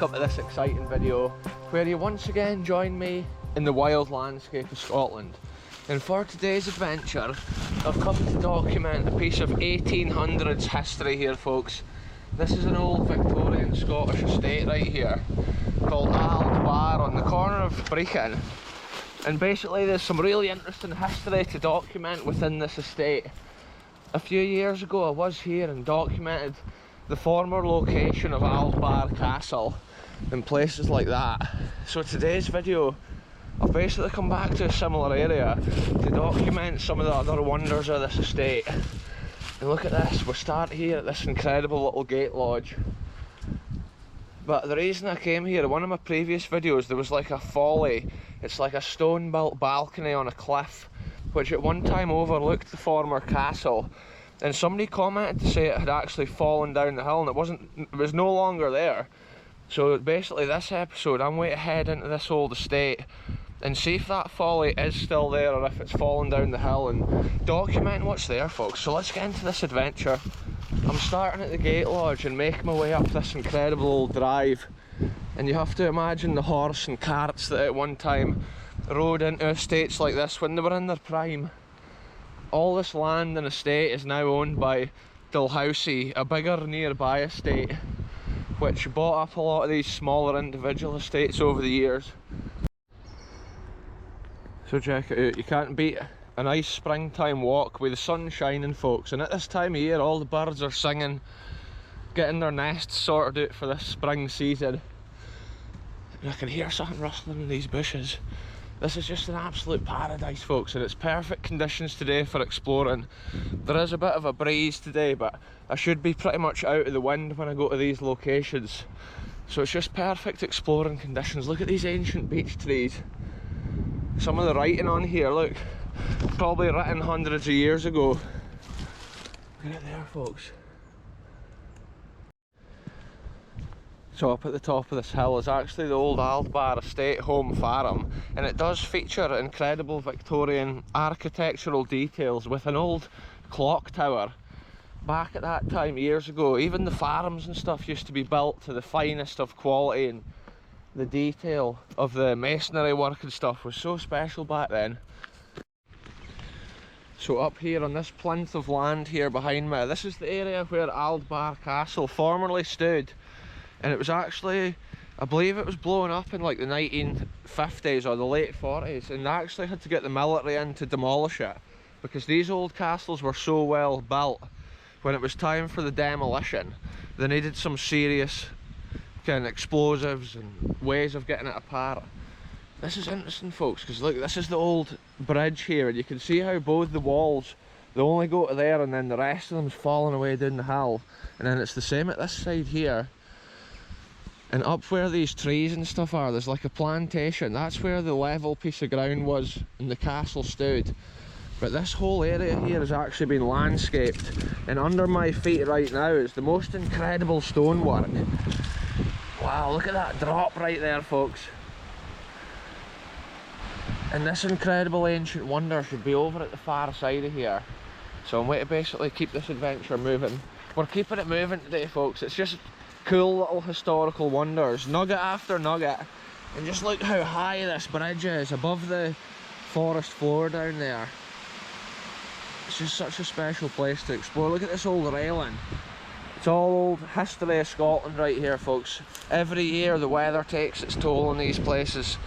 welcome to this exciting video where you once again join me in the wild landscape of Scotland. And for today's adventure, I've come to document a piece of 1800s history here, folks. This is an old Victorian Scottish estate right here called Aldbar on the corner of Brechin. And basically there's some really interesting history to document within this estate. A few years ago I was here and documented the former location of Aldbar Castle and places like that. So today's video, I've basically come back to a similar area to document some of the other wonders of this estate. And look at this, we're starting here at this incredible little gate lodge. But the reason I came here, in one of my previous videos there was like a Folly. It's like a stone built balcony on a cliff which at one time overlooked the former castle. And somebody commented to say it had actually fallen down the hill and it was no longer there. So basically this episode I'm going to head into this old estate and see if that Folly is still there or if it's fallen down the hill and document what's there, folks. So let's get into this adventure. I'm starting at the gate lodge and making my way up this incredible old drive. And you have to imagine the horse and carts that at one time rode into estates like this when they were in their prime. All this land and estate is now owned by Dalhousie, a bigger nearby estate, which bought up a lot of these smaller individual estates over the years. So check it out, you can't beat a nice springtime walk with the sun shining, folks. And at this time of year all the birds are singing, getting their nests sorted out for this spring season. And I can hear something rustling in these bushes. This is just an absolute paradise, folks, and it's perfect conditions today for exploring. There is a bit of a breeze today, but I should be pretty much out of the wind when I go to these locations. So it's just perfect exploring conditions. Look at these ancient beech trees. Some of the writing on here, look, probably written hundreds of years ago. Look at it there, folks. So up at the top of this hill is actually the old Aldbar estate home farm, and it does feature incredible Victorian architectural details with an old clock tower. Back at that time years ago, even the farms and stuff used to be built to the finest of quality, and the detail of the masonry work and stuff was so special back then. So up here on this plinth of land here behind me, this is the area where Aldbar Castle formerly stood. And it was actually, I believe it was blown up in like the 1950s or the late 40s, and they actually had to get the military in to demolish it because these old castles were so well built. When it was time for the demolition, they needed some serious kind of explosives and ways of getting it apart. This is interesting, folks, because look, this is the old bridge here, and you can see how both the walls, they only go to there and then the rest of them's falling away down the hill. And then it's the same at this side here. And up where these trees and stuff are, there's like a plantation. That's where the level piece of ground was and the castle stood. But this whole area here has actually been landscaped, and under my feet right now is the most incredible stonework. Wow, look at that drop right there, folks. And this incredible ancient wonder should be over at the far side of here. So I'm waiting to basically keep this adventure moving. We're keeping it moving today, folks. It's just cool little historical wonders, nugget after nugget. And just look how high this bridge is above the forest floor down there. It's just such a special place to explore. Look at this old railing. It's all old history of Scotland right here, folks. Every year the weather takes its toll on these places.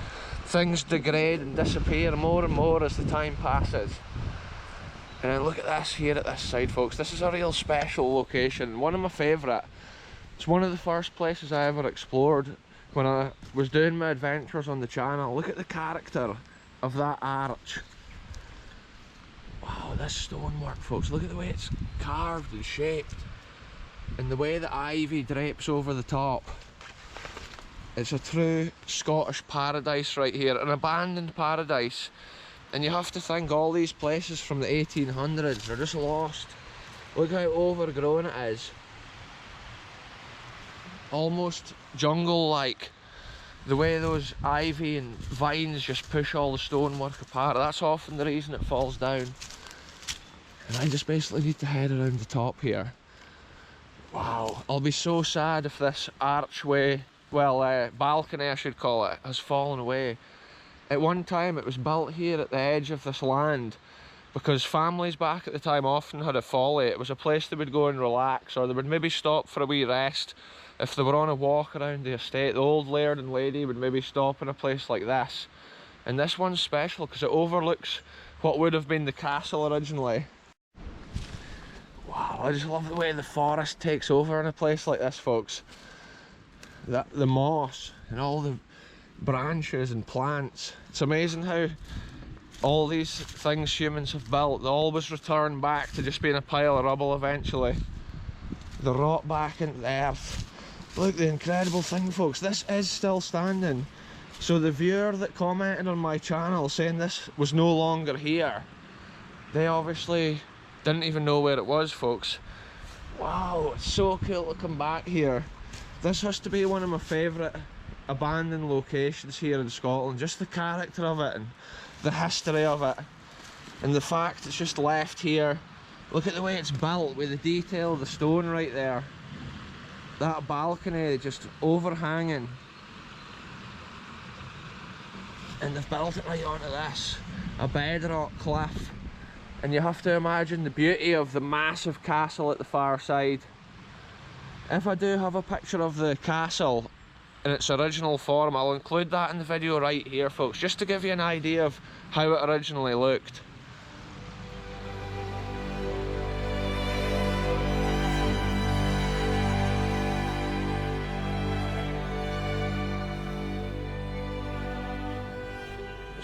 Things degrade and disappear more and more as the time passes. And then look at this here at this side, folks. This is a real special location, one of my favourite. It's one of the first places I ever explored when I was doing my adventures on the channel. Look at the character of that arch. Wow, this stonework, folks. Look at the way it's carved and shaped, and the way the ivy drapes over the top. It's a true Scottish paradise right here, an abandoned paradise. And you have to think all these places from the 1800s are just lost. Look how overgrown it is. Almost jungle-like. The way those ivy and vines just push all the stonework apart. That's often the reason it falls down. And I just basically need to head around the top here. Wow, I'll be so sad if this archway well, balcony I should call it, has fallen away. At one time it was built here at the edge of this land because families back at the time often had a folly. It was a place they would go and relax, or they would maybe stop for a wee rest. If they were on a walk around the estate, the old laird and lady would maybe stop in a place like this. And this one's special because it overlooks what would have been the castle originally. Wow, I just love the way the forest takes over in a place like this, folks. The moss and all the branches and plants. It's amazing how all these things humans have built, they always return back to just being a pile of rubble eventually. They rot back into the earth. Look, the incredible thing, folks, this is still standing. So the viewer that commented on my channel saying this was no longer here, they obviously didn't even know where it was, folks. Wow, it's so cool to come back here. This has to be one of my favourite abandoned locations here in Scotland. Just the character of it and the history of it, and the fact it's just left here. Look at the way it's built with the detail of the stone right there. That balcony just overhanging, and they've built it right onto this, a bedrock cliff. And you have to imagine the beauty of the massive castle at the far side. If I do have a picture of the castle in its original form, I'll include that in the video right here, folks, just to give you an idea of how it originally looked.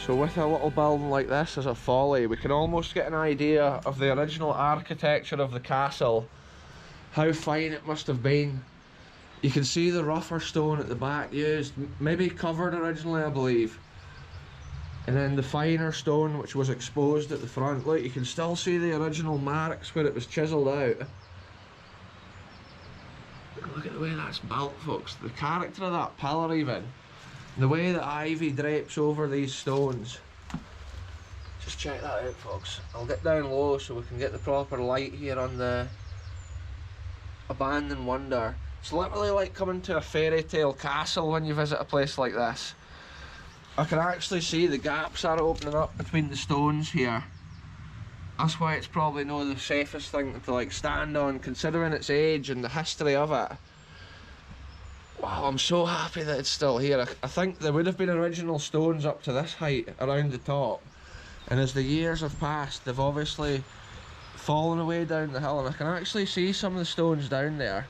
So with a little building like this as a folly, we can almost get an idea of the original architecture of the castle, how fine it must have been. You can see the rougher stone at the back used, maybe covered originally I believe, and then the finer stone which was exposed at the front. Look, you can still see the original marks where it was chiselled out. Look at the way that's built, folks, the character of that pillar even. The way that ivy drapes over these stones. Just check that out, folks. I'll get down low so we can get the proper light here on the abandoned wonder. It's literally like coming to a fairy tale castle when you visit a place like this. I can actually see the gaps are opening up between the stones here. That's why it's probably not the safest thing to like stand on, considering its age and the history of it. Wow, I'm so happy that it's still here. I think there would have been original stones up to this height around the top, and as the years have passed they've obviously fallen away down the hill, and I can actually see some of the stones down there.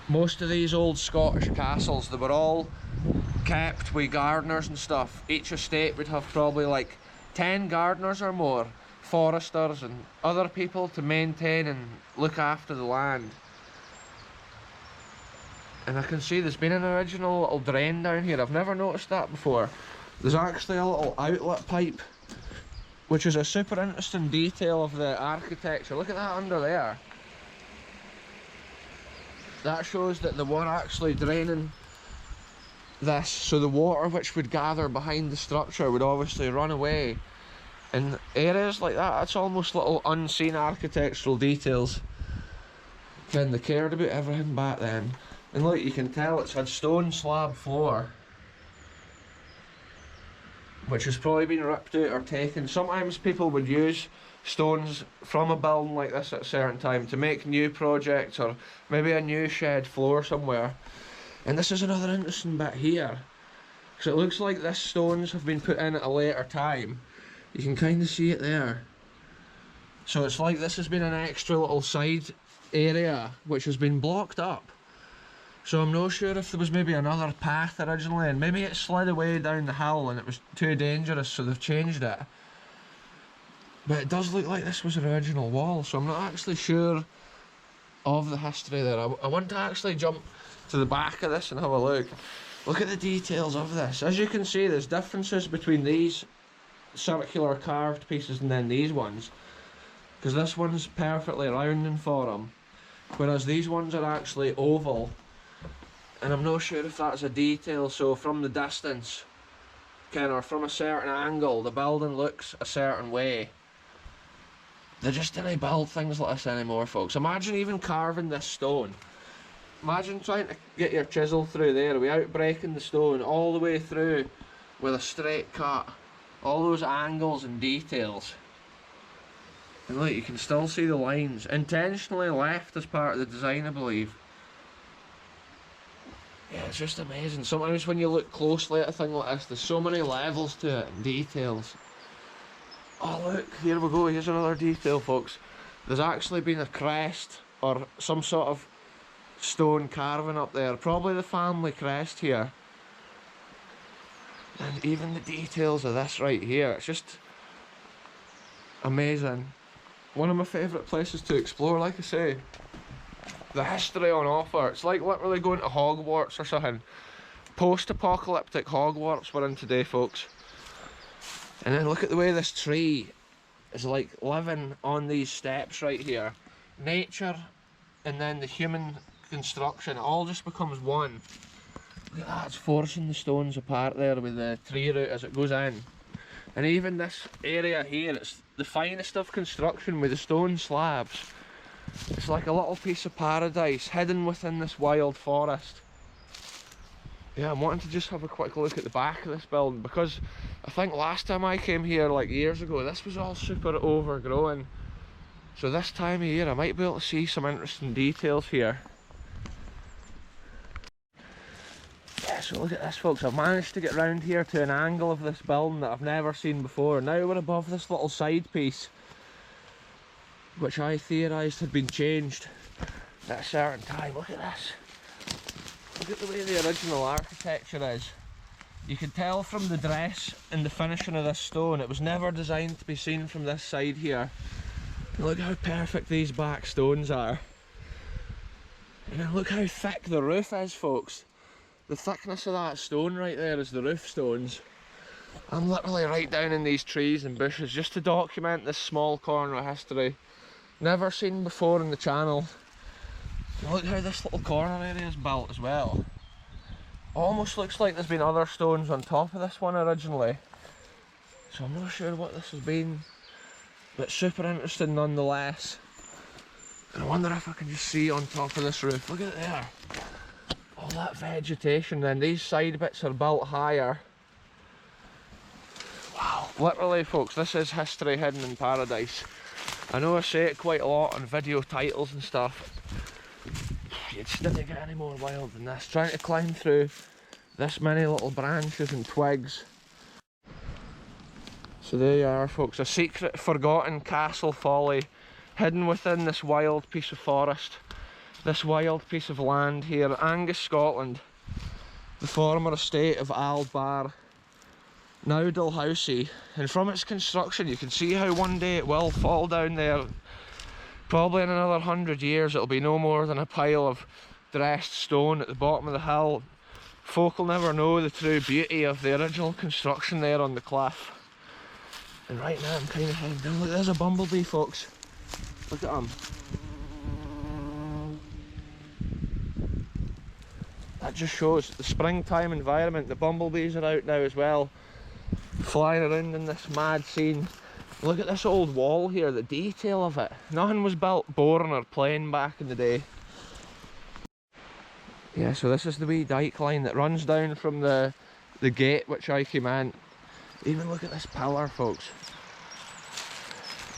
Most of these old Scottish castles, they were all kept with gardeners and stuff. Each estate would have probably like 10 gardeners or more, foresters and other people to maintain and look after the land. And I can see there's been an original little drain down here. I've never noticed that before. There's actually a little outlet pipe, which is a super interesting detail of the architecture. Look at that under there. That shows that they were actually draining this, so the water which would gather behind the structure would obviously run away. In areas like that, it's almost little unseen architectural details. Again, they cared about everything back then. And look, you can tell it's had stone slab floor, which has probably been ripped out or taken. Sometimes people would use stones from a building like this at a certain time to make new projects, or maybe a new shed floor somewhere. And this is another interesting bit here, because it looks like this stones have been put in at a later time. You can kind of see it there. So it's like this has been an extra little side area which has been blocked up. So I'm not sure if there was maybe another path originally, and maybe it slid away down the hill and it was too dangerous, so they've changed it. But it does look like this was an original wall, so I'm not actually sure of the history there. I want to actually jump to the back of this and have a look. Look at the details of this. As you can see, there's differences between these circular carved pieces and then these ones, because this one's perfectly round in form, whereas these ones are actually oval. And I'm not sure if that's a detail, so from the distance, or from a certain angle, the building looks a certain way. They just didn't build things like this anymore, folks. Imagine even carving this stone. Imagine trying to get your chisel through there without breaking the stone all the way through with a straight cut. All those angles and details. And look, you can still see the lines. Intentionally left as part of the design, I believe. Yeah, it's just amazing. Sometimes when you look closely at a thing like this, there's so many levels to it and details. Oh look, here we go, here's another detail, folks. There's actually been a crest or some sort of stone carving up there. Probably the family crest here. And even the details of this right here, it's just amazing. One of my favourite places to explore, like I say. The history on offer, it's like literally going to Hogwarts or something. Post-apocalyptic Hogwarts we're in today, folks. And then look at the way this tree is like living on these steps right here. Nature and then the human construction, it all just becomes one. Look at that, it's forcing the stones apart there with the tree root as it goes in. And even this area here, it's the finest of construction with the stone slabs. It's like a little piece of paradise hidden within this wild forest. Yeah, I'm wanting to just have a quick look at the back of this building, because I think last time I came here like years ago, this was all super overgrown. So this time of year I might be able to see some interesting details here. Yeah, so look at this, folks. I've managed to get round here to an angle of this building that I've never seen before. Now we're above this little side piece, which I theorised had been changed at a certain time. Look at this. Look at the way the original architecture is. You can tell from the dress and the finishing of this stone, it was never designed to be seen from this side here. And look how perfect these back stones are. And then look how thick the roof is, folks. The thickness of that stone right there is the roof stones. I'm literally right down in these trees and bushes just to document this small corner of history. Never seen before in the channel. Look how this little corner area is built as well. Almost looks like there's been other stones on top of this one originally. So I'm not sure what this has been, but super interesting nonetheless. And I wonder if I can just see on top of this roof. Look at it there. All that vegetation, then these side bits are built higher. Wow, literally folks, this is history hidden in paradise. I know I say it quite a lot on video titles and stuff. You just didn't get any more wild than this. Trying to climb through this many little branches and twigs. So there you are, folks, a secret forgotten castle Folly, hidden within this wild piece of forest, this wild piece of land here, Angus, Scotland, the former estate of Aldbar, now Dalhousie. And from its construction you can see how one day it will fall down there. Probably in another 100 years it'll be no more than a pile of dressed stone at the bottom of the hill. Folk will never know the true beauty of the original construction there on the cliff. And right now I'm kind of heading down. Look, there's a bumblebee, folks. Look at him. That just shows the springtime environment. The bumblebees are out now as well, flying around in this mad scene. Look at this old wall here, the detail of it. Nothing was built boring or plain back in the day. Yeah, so this is the wee dike line that runs down from the gate which I came in. Even look at this pillar, folks.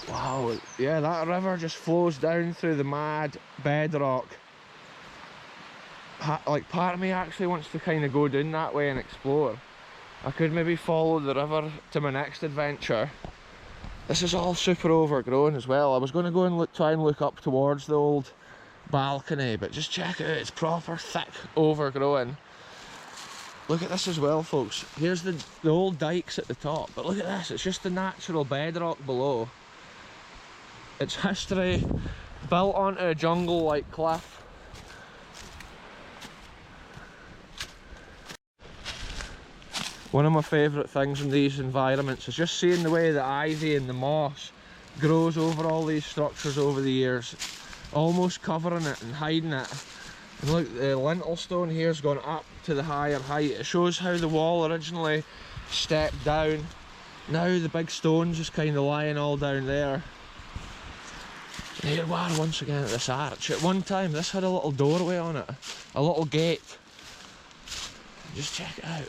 Wow, yeah, that river just flows down through the mad bedrock. Like, part of me actually wants to kind of go down that way and explore. I could maybe follow the river to my next adventure. This is all super overgrown as well. I was going to go and try and look up towards the old balcony, but just check it out, it's proper thick overgrown. Look at this as well, folks. Here's the old dikes at the top, but look at this, it's just the natural bedrock below. It's history built onto a jungle-like cliff. One of my favourite things in these environments is just seeing the way the ivy and the moss grows over all these structures over the years, almost covering it and hiding it. And look, the lintel stone here's gone up to the higher height. It shows how the wall originally stepped down. Now the big stone's just kind of lying all down there. Here we are once again at this arch. At one time this had a little doorway on it, a little gate. Just check it out.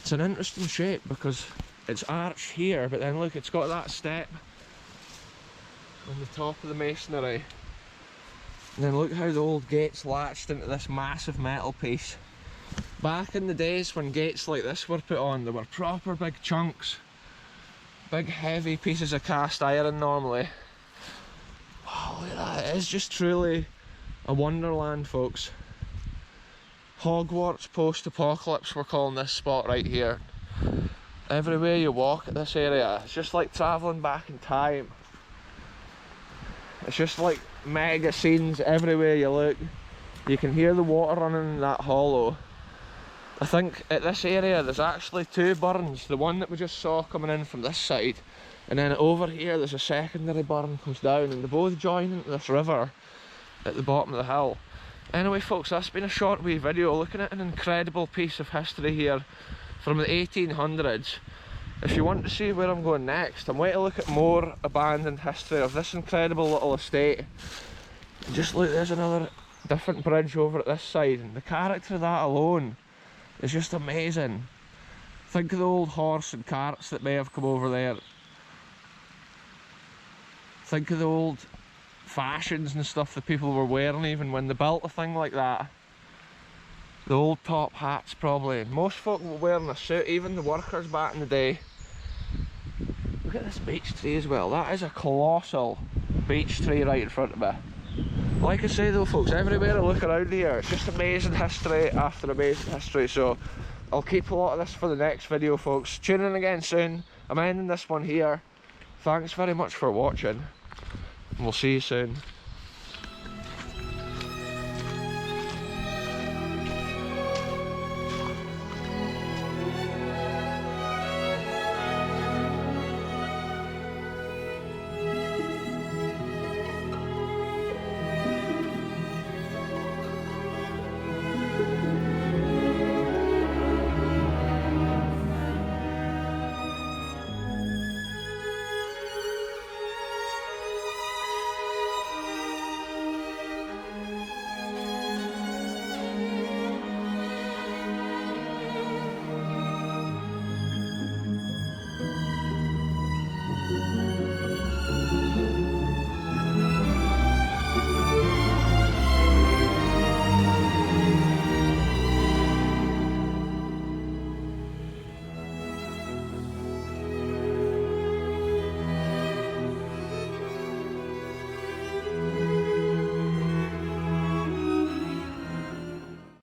It's an interesting shape because it's arched here, but then look, it's got that step on the top of the masonry. And then look how the old gate's latched into this massive metal piece. Back in the days when gates like this were put on, they were proper big chunks. Big heavy pieces of cast iron normally. Wow, look at that. It is just truly a wonderland, folks. Hogwarts post-apocalypse, we're calling this spot right here. Everywhere you walk at this area, it's just like travelling back in time. It's just like mega scenes everywhere you look. You can hear the water running in that hollow. I think at this area there's actually two burns. The one that we just saw coming in from this side, and then over here there's a secondary burn comes down, and they both join into this river at the bottom of the hill. Anyway folks, that's been a short wee video looking at an incredible piece of history here from the 1800s. If you want to see where I'm going next, I'm going to look at more abandoned history of this incredible little estate. And just look, there's another different bridge over at this side, and the character of that alone is just amazing. Think of the old horse and carts that may have come over there. Think of the old fashions and stuff that people were wearing even when they built a thing like that. The old top hats probably. Most folk were wearing a suit, even the workers back in the day. Look at this beech tree as well. That is a colossal beech tree right in front of me. Like I say though folks, everywhere I look around here, it's just amazing history after amazing history, so I'll keep a lot of this for the next video folks. Tune in again soon. I'm ending this one here. Thanks very much for watching, and we'll see you soon.